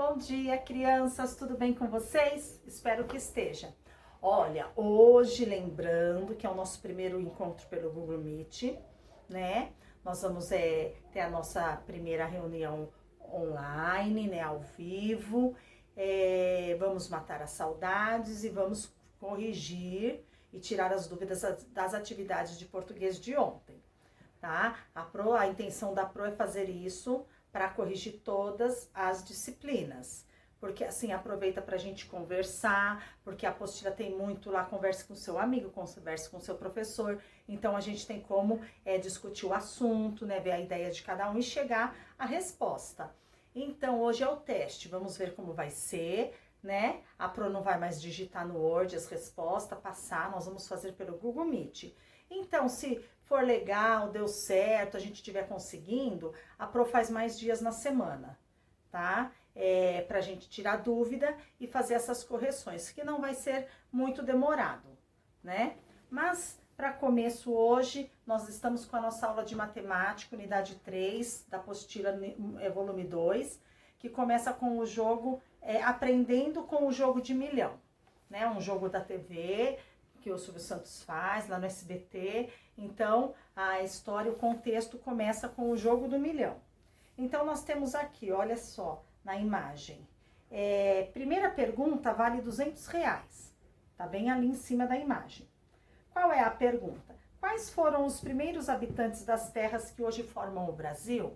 Bom dia, crianças, tudo bem com vocês? Espero que esteja. Olha, hoje lembrando que é o nosso primeiro encontro pelo Google Meet, né? Nós vamos ter a nossa primeira reunião online, né, ao vivo. Vamos matar as saudades e vamos corrigir e tirar as dúvidas das atividades de português de ontem, tá? A intenção da Pro é fazer isso para corrigir todas as disciplinas, porque assim aproveita para a gente conversar, porque a apostila tem muito lá, converse com seu amigo, converse com seu professor, então a gente tem como discutir o assunto, né, ver a ideia de cada um e chegar à resposta. Então hoje é o teste, vamos ver como vai ser, né? A Pro não vai mais digitar no Word as respostas, passar, nós vamos fazer pelo Google Meet. Então, se for legal, deu certo, a gente estiver conseguindo, a Pro faz mais dias na semana, tá? Pra gente tirar dúvida e fazer essas correções, que não vai ser muito demorado, né? Mas, para começo hoje, nós estamos com a nossa aula de matemática, unidade 3, da apostila volume 2, que começa com o jogo, aprendendo com o jogo de milhão, né? Um jogo da TV, que o Silvio Santos faz lá no SBT. Então, a história, o contexto começa com o jogo do milhão. Então, nós temos aqui, olha só, na imagem. Primeira pergunta vale R$200. Tá bem ali em cima da imagem. Qual é a pergunta? Quais foram os primeiros habitantes das terras que hoje formam o Brasil?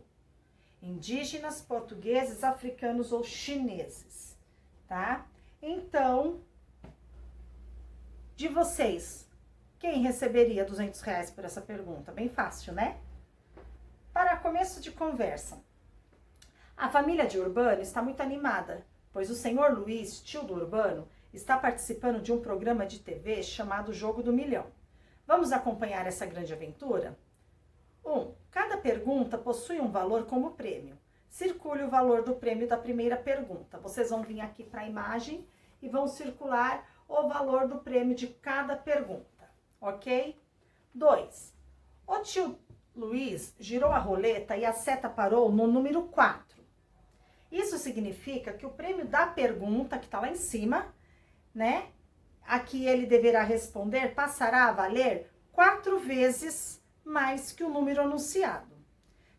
Indígenas, portugueses, africanos ou chineses, tá? Então, de vocês, quem receberia R$200 por essa pergunta? Bem fácil, né? Para começo de conversa, a família de Urbano está muito animada, pois o senhor Luiz, tio do Urbano, está participando de um programa de TV chamado Jogo do Milhão. Vamos acompanhar essa grande aventura? 1. Cada pergunta possui um valor como prêmio. Circule o valor do prêmio da primeira pergunta. Vocês vão vir aqui para a imagem e vão circular o valor do prêmio de cada pergunta, ok? 2. O tio Luiz girou a roleta e a seta parou no número 4. Isso significa que o prêmio da pergunta, que está lá em cima, né? A que ele deverá responder, passará a valer 4 vezes mais que o número anunciado.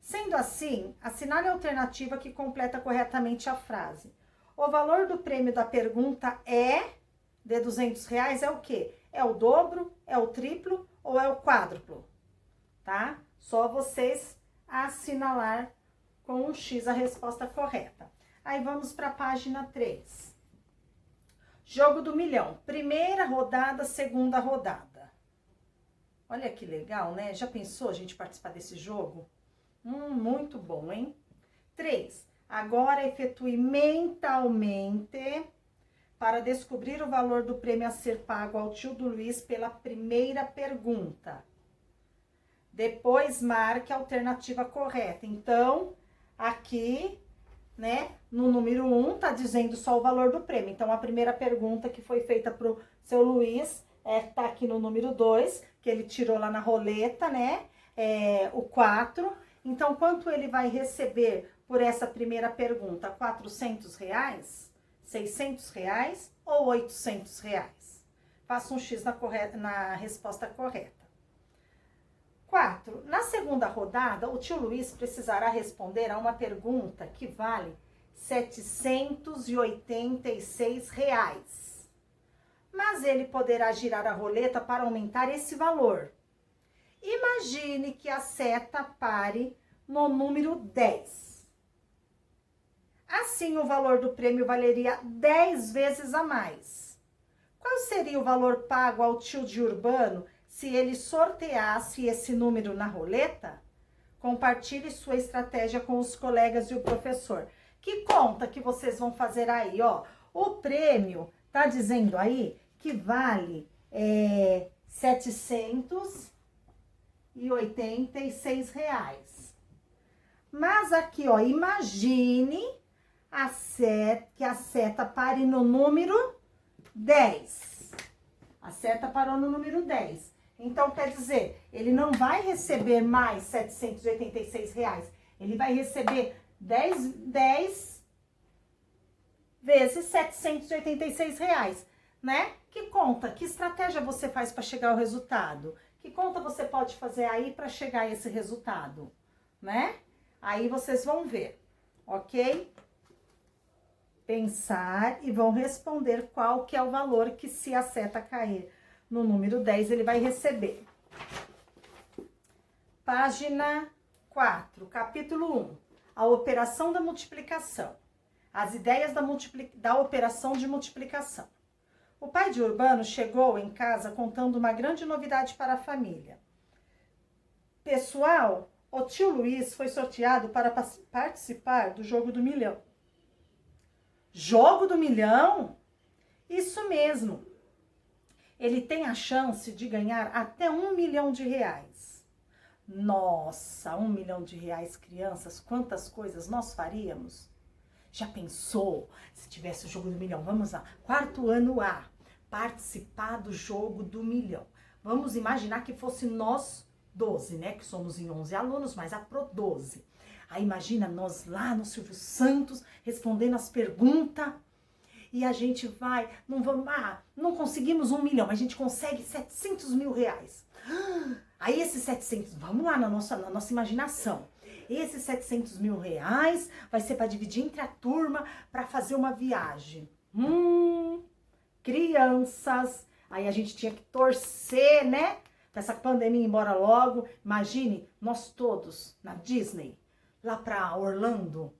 Sendo assim, assinale a alternativa que completa corretamente a frase. O valor do prêmio da pergunta de R$200 é o quê? É o dobro, é o triplo ou é o quádruplo? Tá? Só vocês assinalar com um X a resposta correta. Aí vamos para a página 3. Jogo do milhão. Primeira rodada, segunda rodada. Olha que legal, né? Já pensou a gente participar desse jogo? Muito bom, hein? 3. Agora efetue mentalmente para descobrir o valor do prêmio a ser pago ao tio do Luiz pela primeira pergunta. Depois marque a alternativa correta. Então, aqui, né, no número 1, tá dizendo só o valor do prêmio. Então, a primeira pergunta que foi feita pro seu Luiz tá aqui no número 2, que ele tirou lá na roleta, né, o 4. Então, quanto ele vai receber por essa primeira pergunta? R$400? R$600 ou R$800? Faça um X na resposta correta. 4. Na segunda rodada, o tio Luiz precisará responder a uma pergunta que vale R$786. Mas ele poderá girar a roleta para aumentar esse valor. Imagine que a seta pare no número 10. Assim, o valor do prêmio valeria 10 vezes a mais. Qual seria o valor pago ao tio de Urbano se ele sorteasse esse número na roleta? Compartilhe sua estratégia com os colegas e o professor. Que conta que vocês vão fazer aí, ó? O prêmio tá dizendo aí que vale R$786. Mas aqui, ó, imagine que a seta pare no número 10. A seta parou no número 10. Então, quer dizer, ele não vai receber mais R$786. Ele vai receber 10 vezes R$ 786, né? Que conta, que estratégia você faz para chegar ao resultado? Que conta você pode fazer aí para chegar a esse resultado, né? Aí vocês vão ver, ok? Pensar e vão responder qual que é o valor que, se a seta cair no número 10, ele vai receber. Página 4, capítulo 1. A operação da multiplicação. As ideias da operação de multiplicação. O pai de Urbano chegou em casa contando uma grande novidade para a família. Pessoal, o tio Luiz foi sorteado para participar do Jogo do Milhão. Jogo do Milhão? Isso mesmo. Ele tem a chance de ganhar até R$ 1 milhão. Nossa, R$ 1 milhão, crianças, quantas coisas nós faríamos? Já pensou se tivesse o Jogo do Milhão? Vamos lá, 4º ano A, participar do Jogo do Milhão. Vamos imaginar que fosse nós 12, né? Que somos em 11 alunos, mas a Pro 12. Aí imagina nós lá no Silvio Santos, respondendo as perguntas, e a gente vai, não conseguimos 1 milhão, mas a gente consegue 700 mil reais. Aí esses 700, vamos lá na nossa imaginação. Esses 700 mil reais vai ser para dividir entre a turma para fazer uma viagem. Crianças. Aí a gente tinha que torcer, né? Para essa pandemia ir embora logo. Imagine nós todos na Disney, lá para Orlando.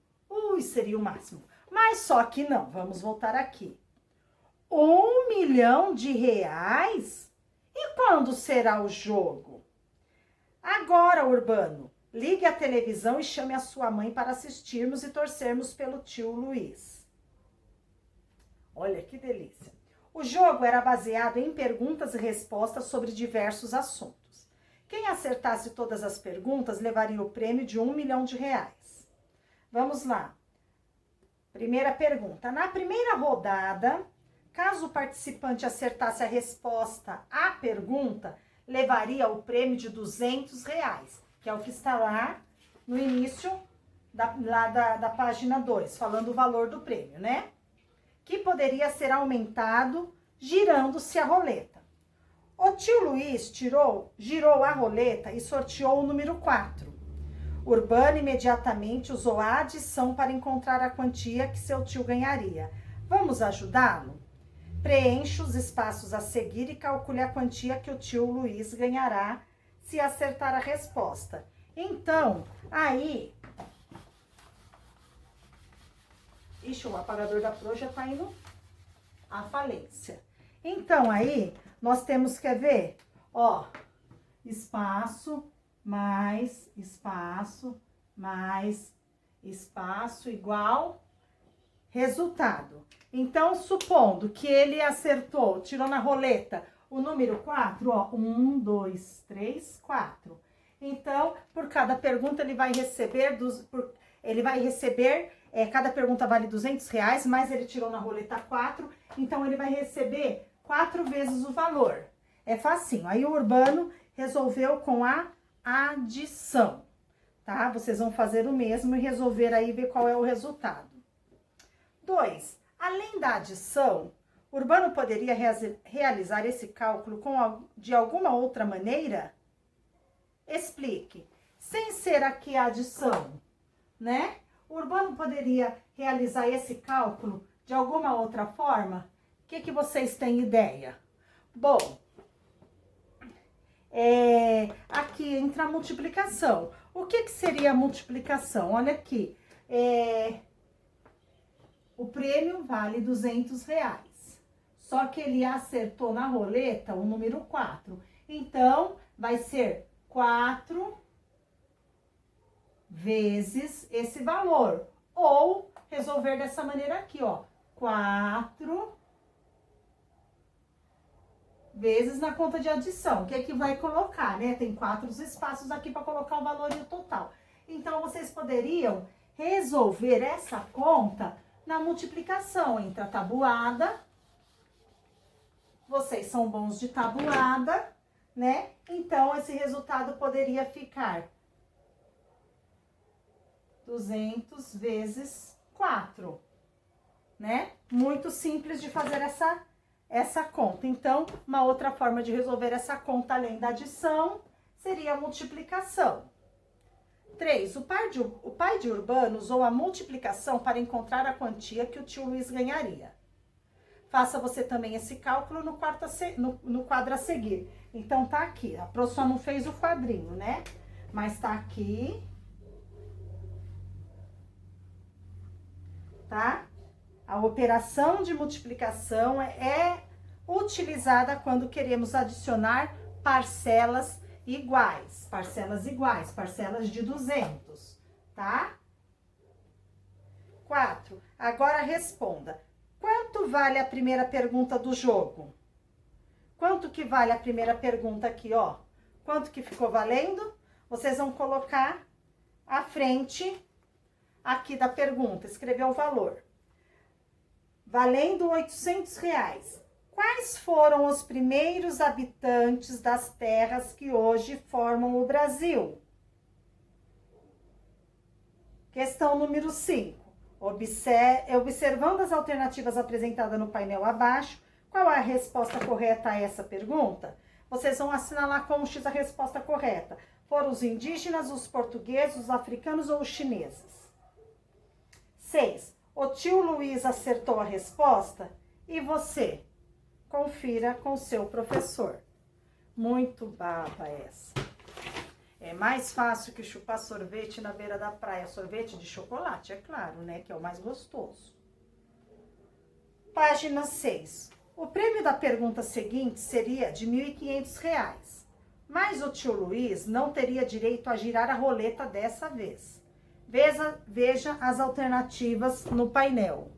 Seria o máximo. Mas só que não, vamos voltar aqui. R$ 1 milhão? E quando será o jogo? Agora, Urbano. Ligue a televisão e chame a sua mãe para assistirmos e torcermos pelo tio Luiz. Olha que delícia. O jogo era baseado em perguntas e respostas sobre diversos assuntos. Quem acertasse todas as perguntas levaria o prêmio de R$ 1 milhão. Vamos lá. Primeira pergunta. Na primeira rodada, caso o participante acertasse a resposta à pergunta, levaria o prêmio de R$ 200, que é o que está lá no início da página 2, falando o valor do prêmio, né? Que poderia ser aumentado girando-se a roleta. O tio Luiz girou a roleta e sorteou o número 4. Urbano imediatamente usou a adição para encontrar a quantia que seu tio ganharia. Vamos ajudá-lo? Preencha os espaços a seguir e calcule a quantia que o tio Luiz ganhará se acertar a resposta. Então, aí... Ixi, o apagador da Pro já tá indo à falência. Então, aí, nós temos que ver, ó, espaço, mais espaço, igual resultado. Então, supondo que ele acertou, tirou na roleta o número 4, ó, 1, 2, 3, 4. Então, por cada pergunta, ele vai receber, cada pergunta vale R$200, mas ele tirou na roleta 4, então ele vai receber 4 vezes o valor. É facinho. Aí o Urbano resolveu com a adição, tá? Vocês vão fazer o mesmo e resolver aí, ver qual é o resultado. 2. Além da adição, Urbano poderia realizar esse cálculo de alguma outra maneira? Explique. Sem ser aqui a adição, né? Urbano poderia realizar esse cálculo de alguma outra forma? O que vocês têm ideia? Bom, aqui entra a multiplicação. O que seria a multiplicação? Olha aqui, o prêmio vale R$200. Só que ele acertou na roleta o número 4. Então, vai ser 4 vezes esse valor. Ou resolver dessa maneira aqui, ó. 4 vezes na conta de adição. O que é que vai colocar, né? Tem 4 espaços aqui para colocar o valor e o total. Então, vocês poderiam resolver essa conta na multiplicação entre a tabuada. Vocês são bons de tabuada, né? Então, esse resultado poderia ficar 200 vezes 4, né? Muito simples de fazer essa conta. Então, uma outra forma de resolver essa conta, além da adição, seria a multiplicação. 3. O pai de Urbano usou a multiplicação para encontrar a quantia que o tio Luiz ganharia. Faça você também esse cálculo no quadro a seguir. Então, tá aqui. A Pro só não fez o quadrinho, né? Mas tá aqui. Tá? A operação de multiplicação é utilizada quando queremos adicionar parcelas iguais, parcelas de 200, tá? 4. Agora responda. Quanto vale a primeira pergunta do jogo? Quanto que vale a primeira pergunta aqui, ó? Quanto que ficou valendo? Vocês vão colocar à frente aqui da pergunta, escrever o valor. Valendo R$800. Quais foram os primeiros habitantes das terras que hoje formam o Brasil? Questão número 5. Observando as alternativas apresentadas no painel abaixo, qual é a resposta correta a essa pergunta? Vocês vão assinalar com o X a resposta correta. Foram os indígenas, os portugueses, os africanos ou os chineses? 6. O tio Luiz acertou a resposta? E você? Confira com seu professor. Muito baba essa. É mais fácil que chupar sorvete na beira da praia. Sorvete de chocolate, é claro, né? Que é o mais gostoso. Página 6. O prêmio da pergunta seguinte seria de R$1.500. Mas o tio Luiz não teria direito a girar a roleta dessa vez. Veja as alternativas no painel.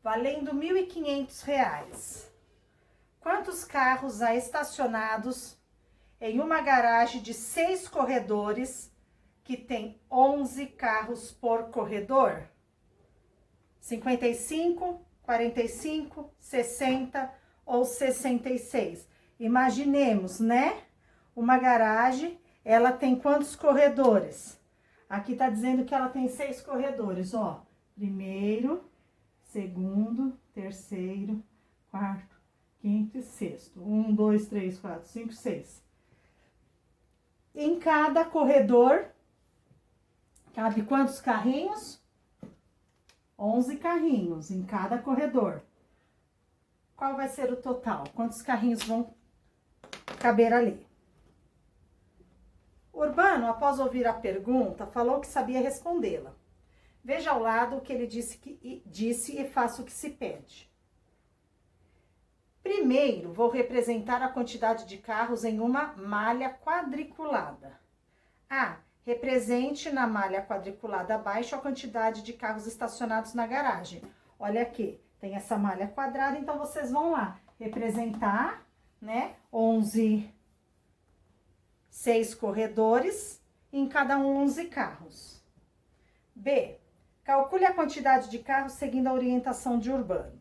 Valendo R$1.500. Quantos carros há estacionados em uma garagem de 6 corredores que tem 11 carros por corredor? 55, 45, 60 ou 66? Imaginemos, né? Uma garagem, ela tem quantos corredores? Aqui tá dizendo que ela tem 6 corredores, ó. Primeiro, segundo, terceiro, quarto, quinto e sexto. 1, 2, 3, 4, 5, 6. Em cada corredor, cabe quantos carrinhos? 11 carrinhos em cada corredor. Qual vai ser o total? Quantos carrinhos vão caber ali? Urbano, após ouvir a pergunta, falou que sabia respondê-la. Veja ao lado o que ele disse e faça o que se pede. Primeiro, vou representar a quantidade de carros em uma malha quadriculada. A. Represente na malha quadriculada abaixo a quantidade de carros estacionados na garagem. Olha aqui, tem essa malha quadrada, então vocês vão lá representar, né, 6 corredores, em cada 11 carros. B. Calcule a quantidade de carros seguindo a orientação de Urbano.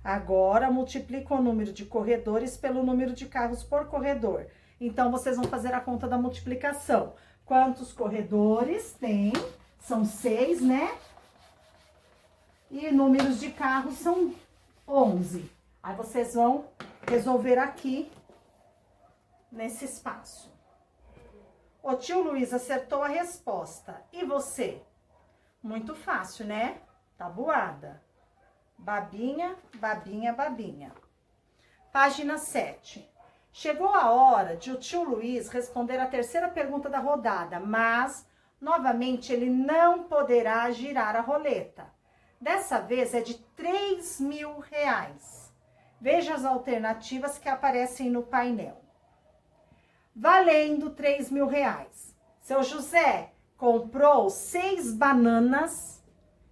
Agora, multiplica o número de corredores pelo número de carros por corredor. Então, vocês vão fazer a conta da multiplicação. Quantos corredores tem? São 6, né? E números de carros são 11. Aí, vocês vão resolver aqui, nesse espaço. O tio Luiz acertou a resposta. E você? Muito fácil, né? Tabuada. Babinha, babinha, babinha. Página 7. Chegou a hora de o tio Luiz responder a terceira pergunta da rodada, mas, novamente, ele não poderá girar a roleta. Dessa vez é de R$3.000. Veja as alternativas que aparecem no painel. Valendo R$3.000. Seu José comprou 6 bananas.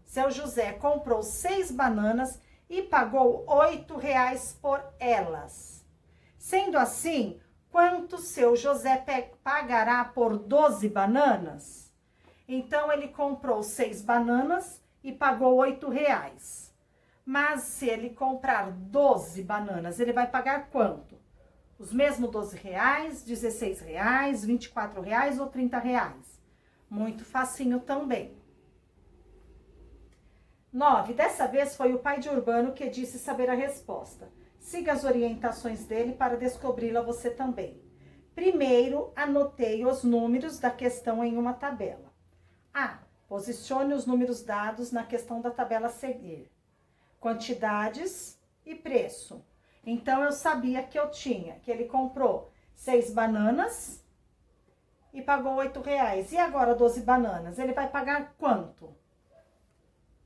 Seu José comprou 6 bananas e pagou R$8 por elas. Sendo assim, quanto seu José pagará por 12 bananas? Então, ele comprou 6 bananas e pagou R$8. Mas, se ele comprar 12 bananas, ele vai pagar quanto? Os mesmos R$12, R$16, R$24 ou R$30? Muito facinho também. 9. Dessa vez foi o pai de Urbano que disse saber a resposta. Siga as orientações dele para descobri-la você também. Primeiro, anotei os números da questão em uma tabela. A. Posicione os números dados na questão da tabela a seguir. Quantidades e preço. Então, eu sabia que ele comprou 6 bananas e pagou R$8. E agora 12 bananas? Ele vai pagar quanto?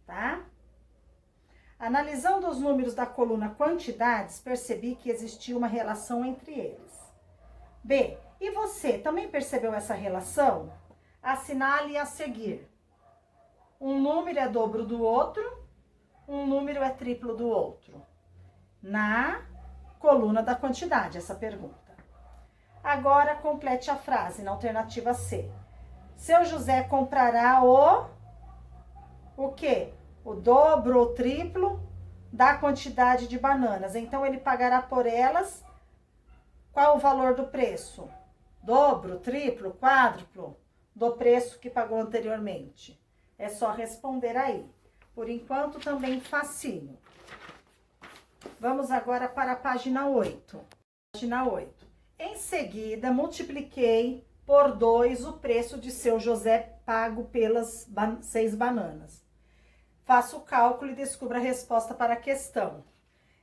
Tá? Analisando os números da coluna quantidades, percebi que existia uma relação entre eles. B. E você também percebeu essa relação? Assinale a seguir. Um número é dobro do outro, um número é triplo do outro. Na coluna da quantidade, essa pergunta. Agora, complete a frase na alternativa C. Seu José comprará o quê? O dobro ou triplo da quantidade de bananas. Então, ele pagará por elas. Qual o valor do preço? Dobro, triplo, quádruplo do preço que pagou anteriormente. É só responder aí. Por enquanto, também facinho. Vamos agora para a página 8. Página 8. Em seguida, multipliquei por 2 o preço de seu José pago pelas 6 bananas. Faça o cálculo e descubra a resposta para a questão.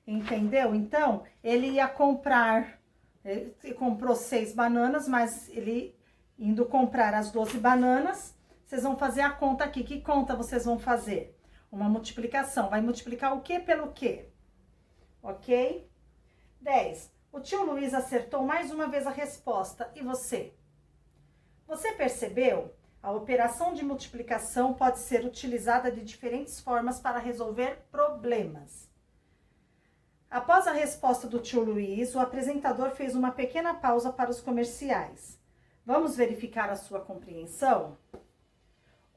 Entendeu? Então, ele ia comprar, ele comprou 6 bananas, mas ele indo comprar as 12 bananas, vocês vão fazer a conta aqui. Que conta vocês vão fazer? Uma multiplicação. Vai multiplicar o que pelo quê? Ok? 10. O tio Luiz acertou mais uma vez a resposta. E você? Você percebeu? A operação de multiplicação pode ser utilizada de diferentes formas para resolver problemas. Após a resposta do tio Luiz, o apresentador fez uma pequena pausa para os comerciais. Vamos verificar a sua compreensão?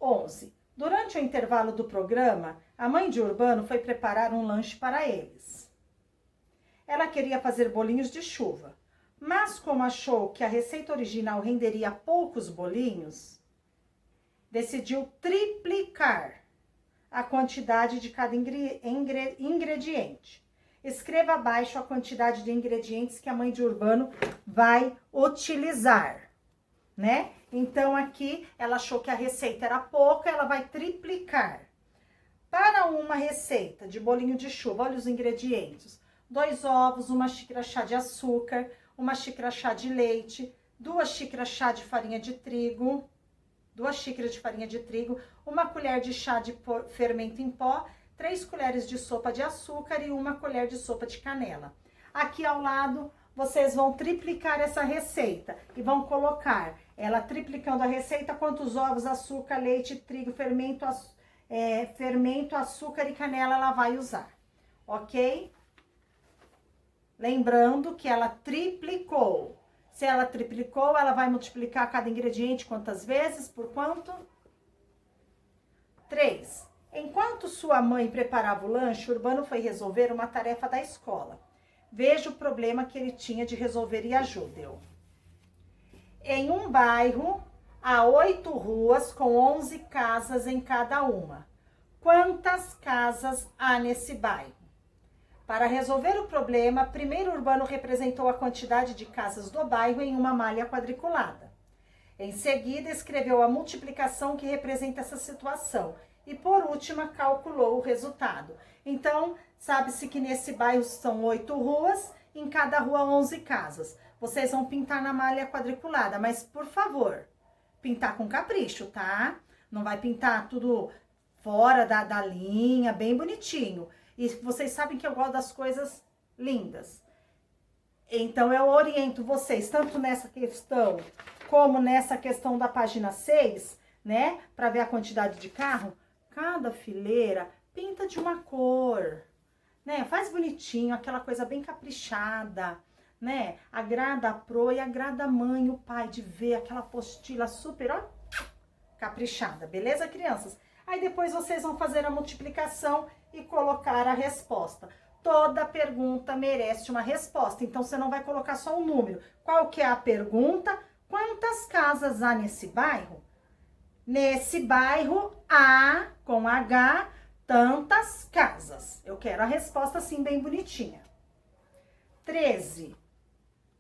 11. Durante o intervalo do programa, a mãe de Urbano foi preparar um lanche para eles. Ela queria fazer bolinhos de chuva, mas como achou que a receita original renderia poucos bolinhos, decidiu triplicar a quantidade de cada ingrediente. Escreva abaixo a quantidade de ingredientes que a mãe de Urbano vai utilizar, né? Então, aqui, ela achou que a receita era pouca, ela vai triplicar. Para uma receita de bolinho de chuva, olha os ingredientes. 2 ovos, 1 xícara chá de açúcar, 1 xícara chá de leite, 2 xícaras chá de farinha de trigo, 2 xícaras de farinha de trigo, 1 colher de chá de fermento em pó, 3 colheres de sopa de açúcar e 1 colher de sopa de canela. Aqui ao lado, vocês vão triplicar essa receita e vão colocar ela triplicando a receita, quantos ovos, açúcar, leite, trigo, fermento, açúcar e canela ela vai usar, ok? Lembrando que ela triplicou. Se ela triplicou, ela vai multiplicar cada ingrediente quantas vezes? Por quanto? 3. Enquanto sua mãe preparava o lanche, Urbano foi resolver uma tarefa da escola. Veja o problema que ele tinha de resolver e ajude-o. Em um bairro, há 8 ruas com 11 casas em cada uma. Quantas casas há nesse bairro? Para resolver o problema, primeiro Urbano representou a quantidade de casas do bairro em uma malha quadriculada. Em seguida, escreveu a multiplicação que representa essa situação. E, por último, calculou o resultado. Então, sabe-se que nesse bairro são 8 ruas, em cada rua 11 casas. Vocês vão pintar na malha quadriculada, mas, por favor, pintar com capricho, tá? Não vai pintar tudo fora da linha, bem bonitinho. E vocês sabem que eu gosto das coisas lindas. Então, eu oriento vocês, tanto nessa questão, como nessa questão da página 6, né? Para ver a quantidade de carro. Cada fileira pinta de uma cor, né? Faz bonitinho, aquela coisa bem caprichada, né? Agrada a pro e agrada a mãe e o pai de ver aquela apostila super, ó, caprichada. Beleza, crianças? Aí depois vocês vão fazer a multiplicação e colocar a resposta. Toda pergunta merece uma resposta, então você não vai colocar só um número. Qual que é a pergunta? Quantas casas há nesse bairro? Nesse bairro há, com H, tantas casas. Eu quero a resposta assim, bem bonitinha. 13.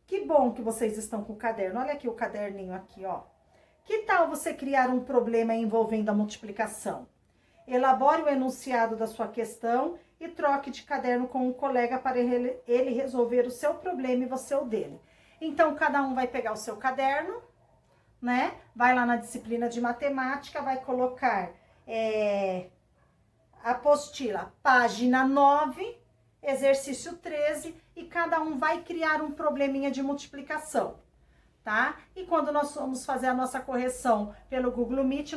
Que bom que vocês estão com o caderno. Olha aqui o caderninho aqui, ó. Que tal você criar um problema envolvendo a multiplicação? Elabore o enunciado da sua questão e troque de caderno com um colega para ele resolver o seu problema e você o dele. Então, cada um vai pegar o seu caderno, né? Vai lá na disciplina de matemática, vai colocar apostila, página 9, exercício 13, e cada um vai criar um probleminha de multiplicação, tá? E quando nós vamos fazer a nossa correção pelo Google Meet,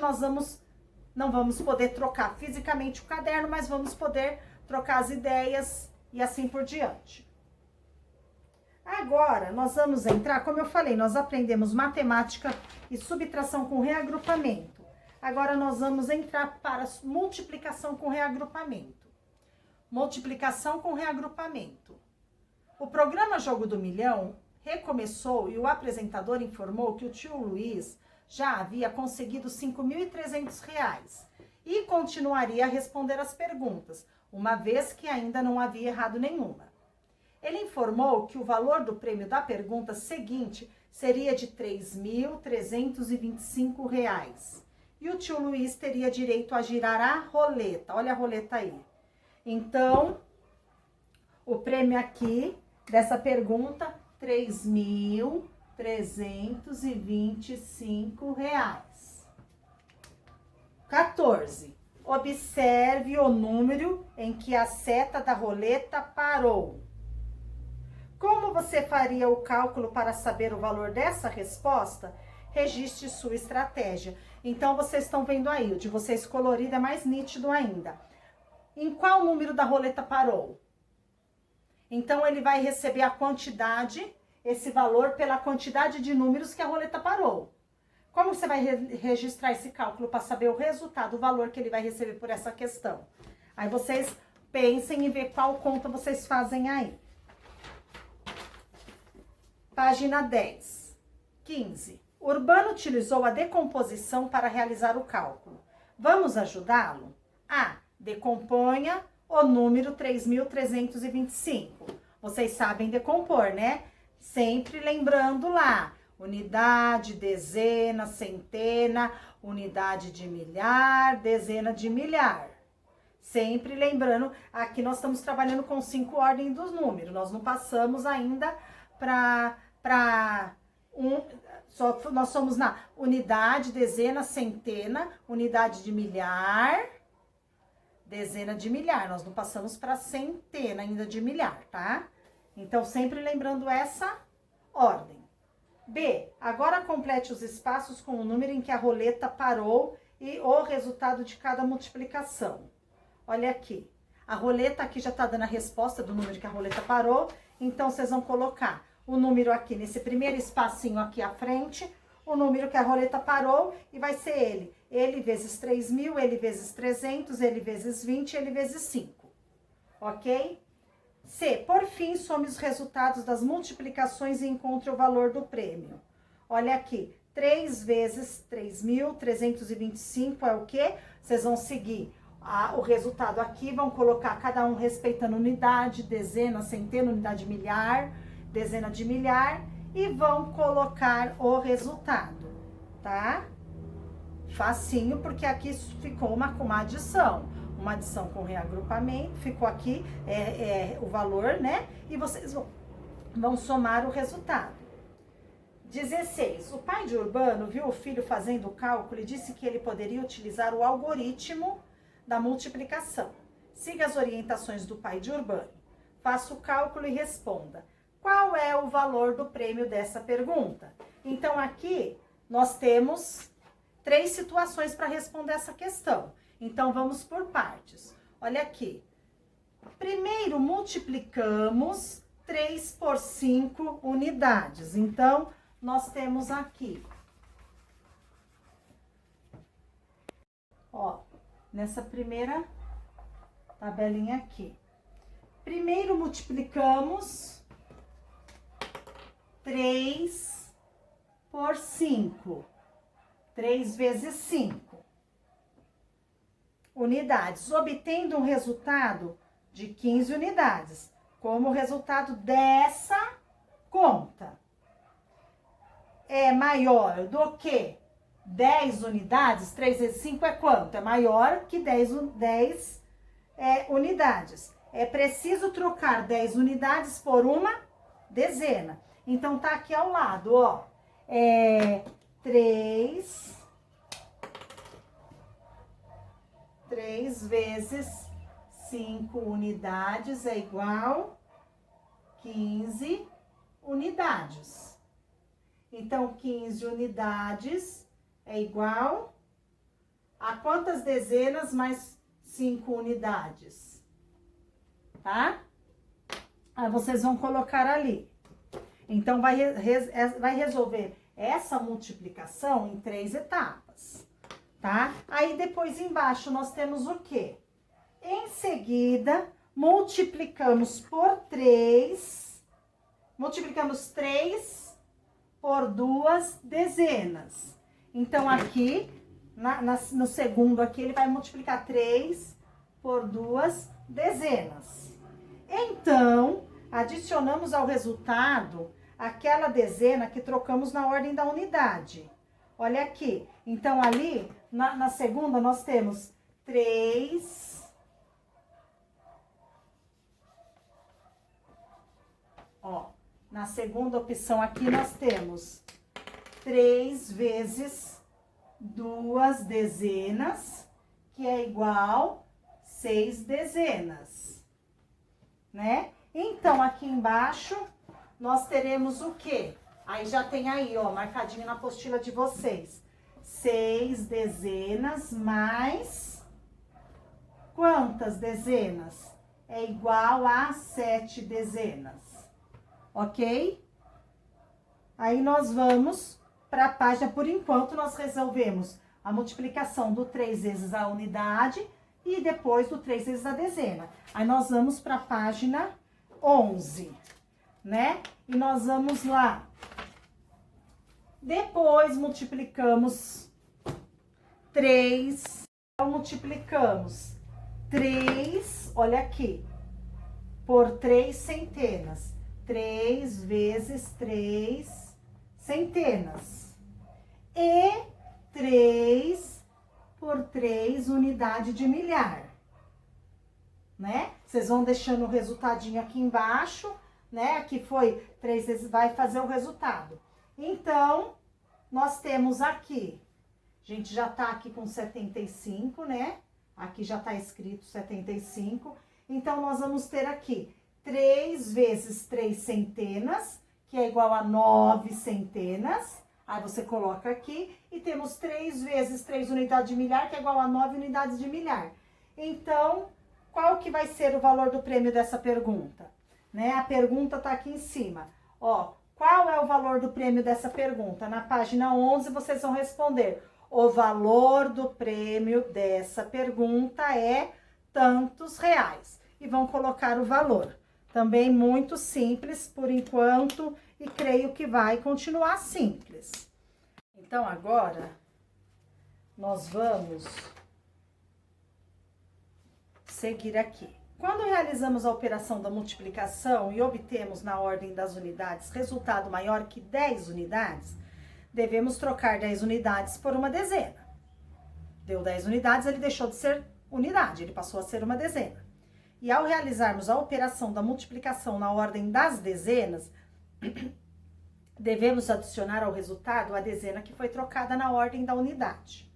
não vamos poder trocar fisicamente o caderno, mas vamos poder trocar as ideias e assim por diante. Agora, nós vamos entrar, como eu falei, nós aprendemos matemática e subtração com reagrupamento. Agora, nós vamos entrar para multiplicação com reagrupamento. Multiplicação com reagrupamento. O programa Jogo do Milhão recomeçou e o apresentador informou que o tio Luiz já havia conseguido R$ 5.300 e continuaria a responder as perguntas, uma vez que ainda não havia errado nenhuma. Ele informou que o valor do prêmio da pergunta seguinte seria de R$ 3.325 e o tio Luiz teria direito a girar a roleta. Olha a roleta aí. Então, o prêmio aqui dessa pergunta, R$ 3.325. 14. Observe o número em que a seta da roleta parou. Como você faria o cálculo para saber o valor dessa resposta? Registre sua estratégia. Então, vocês estão vendo aí, o de vocês colorido é mais nítido ainda. Em qual número da roleta parou? Então, ele vai receber a quantidade, esse valor, pela quantidade de números que a roleta parou. Como você vai registrar esse cálculo para saber o resultado, o valor que ele vai receber por essa questão? Aí vocês pensem e ver qual conta vocês fazem aí. Página 10. 15. Urbano utilizou a decomposição para realizar o cálculo. Vamos ajudá-lo? A. Decomponha o número 3.325. Vocês sabem decompor, né? Sempre lembrando lá. Unidade, dezena, centena, unidade de milhar, dezena de milhar. Sempre lembrando, aqui nós estamos trabalhando com 5 ordens dos números. Nós não passamos ainda nós somos na unidade, dezena, centena, unidade de milhar, dezena de milhar. Nós não passamos para centena ainda de milhar, tá? Então, sempre lembrando essa ordem. B. Agora complete os espaços com o número em que a roleta parou e o resultado de cada multiplicação. Olha aqui. A roleta aqui já está dando a resposta do número que a roleta parou. Então, vocês vão colocar o número aqui nesse primeiro espacinho aqui à frente, o número que a roleta parou, e vai ser ele. Ele vezes 3.000, ele vezes 300, ele vezes 20, ele vezes 5. Ok? C. Por fim, some os resultados das multiplicações e encontre o valor do prêmio. Olha aqui, 3 vezes 3.325 é o quê? Vocês vão seguir o resultado aqui, vão colocar cada um respeitando unidade, dezena, centena, unidade milhar, dezena de milhar, e vão colocar o resultado, tá? Facinho, porque aqui ficou uma adição. Uma adição com reagrupamento, ficou aqui o valor, né? E vocês vão somar o resultado. 16. O pai de Urbano viu o filho fazendo o cálculo e disse que ele poderia utilizar o algoritmo da multiplicação. Siga as orientações do pai de Urbano. Faça o cálculo e responda. Qual é o valor do prêmio dessa pergunta? Então, aqui nós temos 3 situações para responder essa questão. Então, vamos por partes. Olha aqui. Primeiro, multiplicamos 3 por 5 unidades. Então, nós temos aqui. Ó, nessa primeira tabelinha aqui. Primeiro, multiplicamos 3 por 5. 3 vezes 5. unidades, obtendo um resultado de 15 unidades, como resultado dessa conta é maior do que 10 unidades, 3 vezes 5 é quanto? É maior que 10 unidades. É preciso trocar 10 unidades por uma dezena. Então, tá aqui ao lado, ó. 3 vezes 5 unidades é igual 15 unidades. Então, 15 unidades é igual a quantas dezenas mais 5 unidades? Tá? Aí vocês vão colocar ali. Então, vai resolver essa multiplicação em 3 etapas, tá? Aí, depois, embaixo, nós temos o quê? Em seguida, multiplicamos por 3, multiplicamos 3 por 2 dezenas. Então, aqui, no segundo aqui, ele vai multiplicar 3 por 2 dezenas. Então, adicionamos ao resultado aquela dezena que trocamos na ordem da unidade. Olha aqui. Então, ali, na segunda, nós temos 3... Ó, na segunda opção aqui, nós temos 3 vezes 2 dezenas, que é igual 6 dezenas, né? Então, aqui embaixo, nós teremos o quê? Aí já tem aí, ó, marcadinho na apostila de vocês. 6 dezenas mais quantas dezenas? É igual a 7 dezenas, ok? Aí nós vamos para a página, por enquanto nós resolvemos a multiplicação do 3 vezes a unidade e depois do 3 vezes a dezena. Aí nós vamos para a página 11, né? E nós vamos lá. Depois multiplicamos 3, então multiplicamos 3, olha aqui, por 3 centenas. 3 vezes 3 centenas. E 3 por 3 unidade de milhar, né? Vocês vão deixando o resultadinho aqui embaixo, né? Aqui foi 3 vezes, vai fazer o resultado. Então, nós temos aqui, a gente já tá aqui com 75, né? Aqui já tá escrito 75. Então, nós vamos ter aqui 3 vezes 3 centenas, que é igual a 9 centenas. Aí você coloca aqui e temos 3 vezes 3 unidades de milhar, que é igual a 9 unidades de milhar. Então, qual que vai ser o valor do prêmio dessa pergunta? Né? A pergunta tá aqui em cima. Ó, qual é o valor do prêmio dessa pergunta? Na página 11, vocês vão responder. O valor do prêmio dessa pergunta é tantos reais. E vão colocar o valor. Também muito simples por enquanto e creio que vai continuar simples. Então, agora, nós vamos seguir aqui. Quando realizamos a operação da multiplicação e obtemos na ordem das unidades resultado maior que 10 unidades, devemos trocar 10 unidades por uma dezena. Deu 10 unidades, ele deixou de ser unidade, ele passou a ser uma dezena. E ao realizarmos a operação da multiplicação na ordem das dezenas, devemos adicionar ao resultado a dezena que foi trocada na ordem da unidade.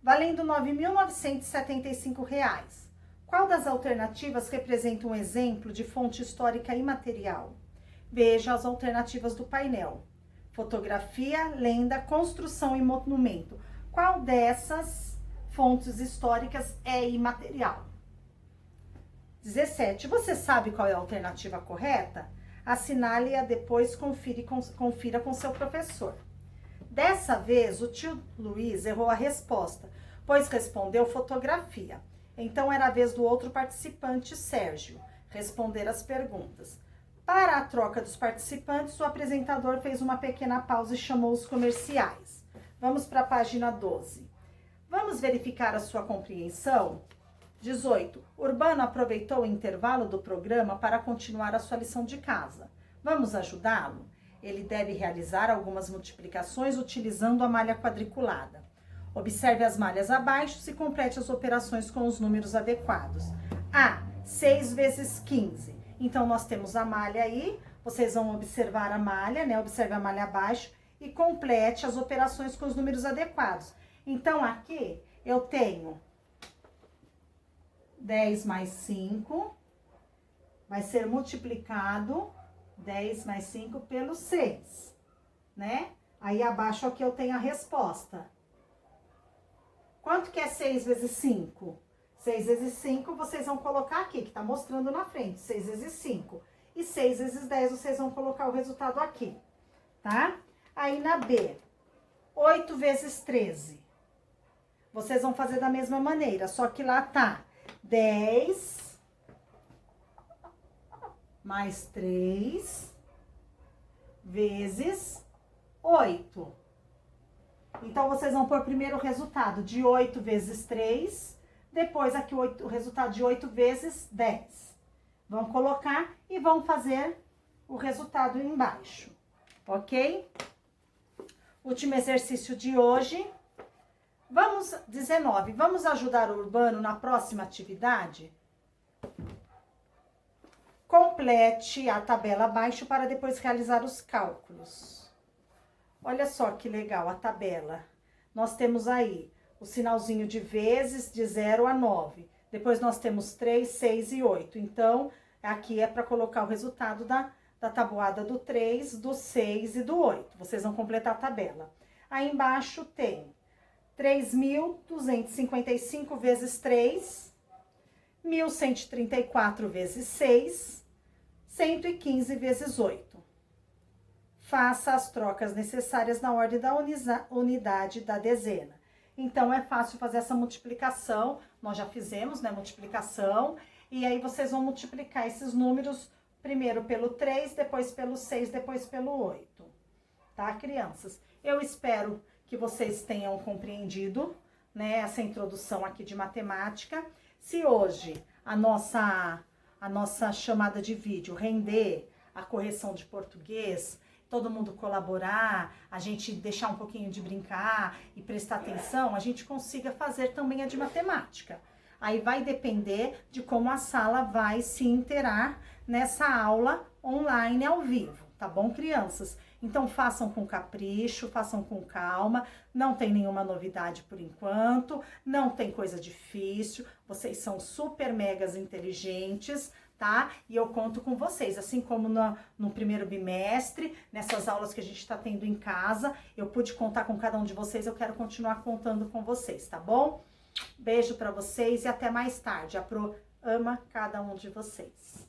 Valendo R$ 9.975. Qual das alternativas representa um exemplo de fonte histórica imaterial? Veja as alternativas do painel. Fotografia, lenda, construção e monumento. Qual dessas fontes históricas é imaterial? 17. Você sabe qual é a alternativa correta? Assinale-a depois, confira com seu professor. Dessa vez, o tio Luiz errou a resposta, pois respondeu fotografia. Então, era a vez do outro participante, Sérgio, responder as perguntas. Para a troca dos participantes, o apresentador fez uma pequena pausa e chamou os comerciais. Vamos para a página 12. Vamos verificar a sua compreensão? 18. Urbano aproveitou o intervalo do programa para continuar a sua lição de casa. Vamos ajudá-lo? Ele deve realizar algumas multiplicações utilizando a malha quadriculada. Observe as malhas abaixo e complete as operações com os números adequados. A, 6 vezes 15. Então, nós temos a malha aí, vocês vão observar a malha, né? Observe a malha abaixo e complete as operações com os números adequados. Então, aqui eu tenho 10 mais 5, vai ser multiplicado 10 mais 5 pelo 6, né? Aí abaixo aqui eu tenho a resposta. Quanto que é 6 vezes 5? 6 vezes 5 vocês vão colocar aqui, que tá mostrando na frente, 6 vezes 5. E 6 vezes 10 vocês vão colocar o resultado aqui, tá? Aí na B, 8 vezes 13. Vocês vão fazer da mesma maneira, só que lá tá 10 mais 3 vezes 8. Então, vocês vão pôr primeiro o resultado de 8 vezes 3, depois aqui o resultado de 8 vezes 10. Vão colocar e vão fazer o resultado embaixo, ok? Último exercício de hoje. 19. Vamos ajudar o Urbano na próxima atividade? Complete a tabela abaixo para depois realizar os cálculos. Olha só que legal a tabela. Nós temos aí o sinalzinho de vezes de 0 a 9. Depois nós temos 3, 6 e 8. Então, aqui é para colocar o resultado da tabuada do 3, do 6 e do 8. Vocês vão completar a tabela. Aí embaixo tem 3.255 vezes 3, 1.134 vezes 6, 115 vezes 8. Faça as trocas necessárias na ordem da unidade da dezena. Então, é fácil fazer essa multiplicação. Nós já fizemos, né, multiplicação. E aí, vocês vão multiplicar esses números primeiro pelo 3, depois pelo 6, depois pelo 8. Tá, crianças? Eu espero que vocês tenham compreendido, né, essa introdução aqui de matemática. Se hoje a nossa chamada de vídeo render a correção de português, todo mundo colaborar, a gente deixar um pouquinho de brincar e prestar atenção, a gente consiga fazer também a de matemática. Aí vai depender de como a sala vai se interar nessa aula online ao vivo, tá bom, crianças? Então, façam com capricho, façam com calma, não tem nenhuma novidade por enquanto, não tem coisa difícil, vocês são super megas inteligentes, tá? E eu conto com vocês, assim como no primeiro bimestre, nessas aulas que a gente está tendo em casa, eu pude contar com cada um de vocês, eu quero continuar contando com vocês, tá bom? Beijo para vocês e até mais tarde. A Pro ama cada um de vocês.